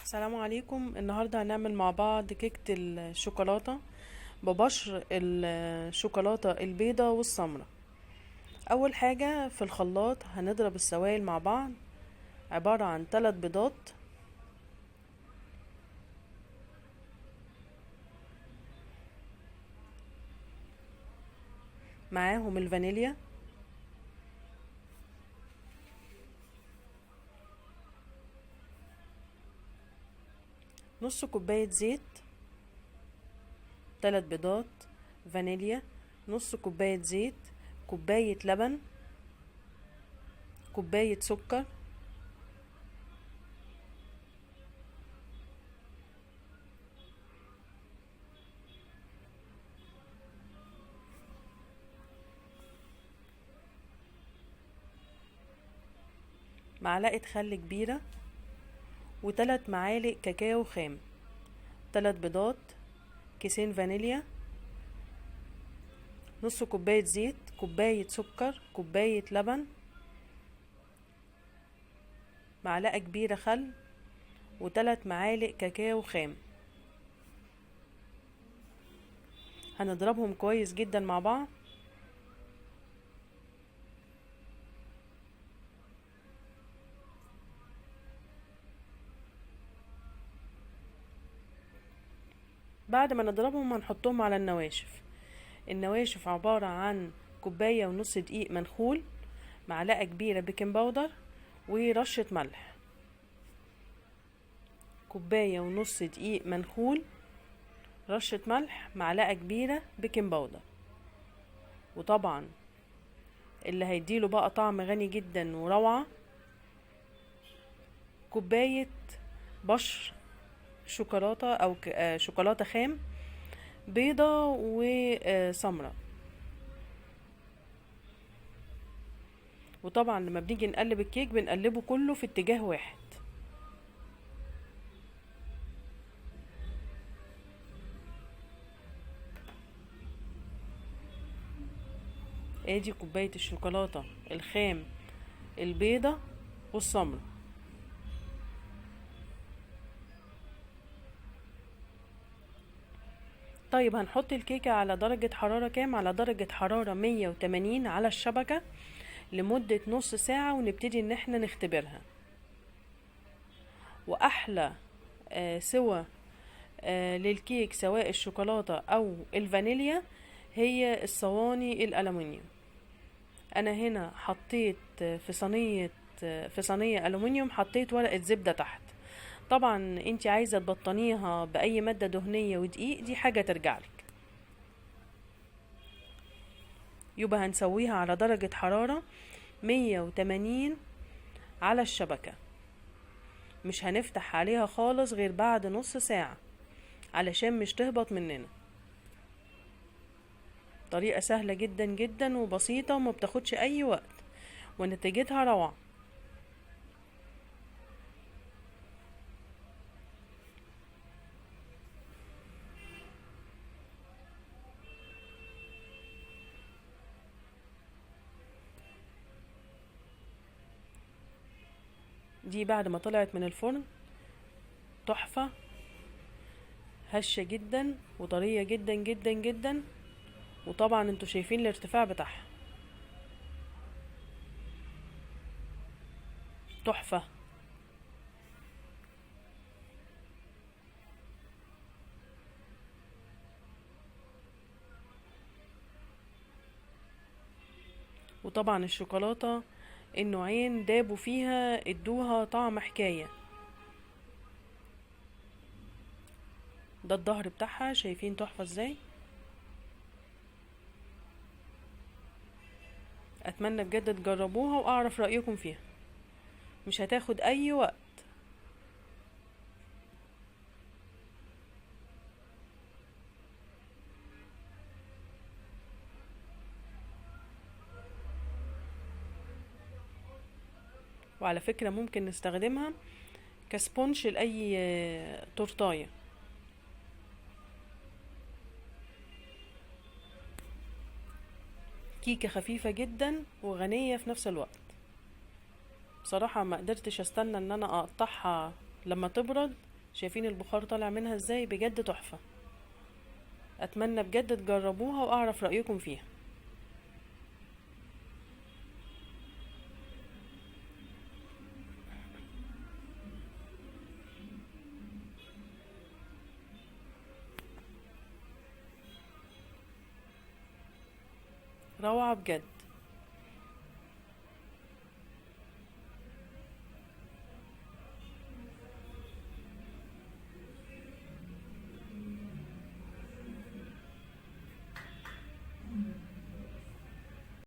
السلام عليكم. النهاردة هنعمل مع بعض كيكة الشوكولاتة ببشر الشوكولاتة البيضة والسمرة. أول حاجة في الخلاط هنضرب السوائل مع بعض، عبارة عن 3 بيضات، معاهم الفانيليا، نص كوباية زيت، 3 بيضات، فانيليا، نص كوباية زيت، كوباية لبن، كوباية سكر، معلقة خل كبيرة، و3 معالق كاكاو خام، 3 بيضات، كيسين فانيليا، نص كوباية زيت، كوباية سكر، كوباية لبن، معلقة كبيرة خل، و3 معالق كاكاو خام. هنضربهم كويس جدا مع بعض. بعد ما نضربهم هنحطهم على النواشف. النواشف عبارة عن كوباية ونص دقيق منخول، معلقة كبيرة بيكنج باودر، ورشة ملح. كوباية ونص دقيق منخول، رشة ملح، معلقة كبيرة بيكنج باودر. وطبعا اللي هيديله بقى طعم غني جدا وروعة، كوباية بشر شوكولاتة او شوكولاتة خام بيضة وسمرة. وطبعا لما بنيجي نقلب الكيك بنقلبه كله في اتجاه واحد. ادي كوباية الشوكولاتة الخام البيضة والسمرة. طيب هنحط الكيكة على درجة حرارة كام؟ على درجة حرارة 180 على الشبكة لمدة نص ساعة، ونبتدي ان احنا نختبرها. واحلى سوى للكيك سواء الشوكولاتة او الفانيليا هي الصواني الالومنيوم. انا هنا حطيت في صينية الومنيوم، حطيت ورقة زبدة تحت. طبعا انتي عايزة تبطنيها باي مادة دهنية ودقيق، دي حاجة ترجعلك. يبقى هنسويها على درجة حرارة 180 على الشبكة، مش هنفتح عليها خالص غير بعد نص ساعة علشان مش تهبط مننا. طريقة سهلة جدا جدا وبسيطة وما بتاخدش اي وقت، ونتيجتها روعة. دي بعد ما طلعت من الفرن، تحفة، هشة جدا وطرية جدا جدا جدا. وطبعا انتوا شايفين الارتفاع بتاعها، تحفة. وطبعا الشوكولاتة النوعين دابوا فيها، ادوها طعم حكاية. ده الظهر بتاعها، شايفين تحفة ازاي. اتمنى بجد تجربوها واعرف رأيكم فيها، مش هتاخد اي وقت. وعلى فكرة ممكن نستخدمها كسبونش لأي تورتاية. كيكة خفيفة جدا وغنية في نفس الوقت. بصراحة ما قدرتش استنى ان انا اقطعها لما تبرد شايفين البخار طالع منها ازاي؟ بجد تحفة. اتمنى بجد تجربوها واعرف رأيكم فيها. روعة بجد.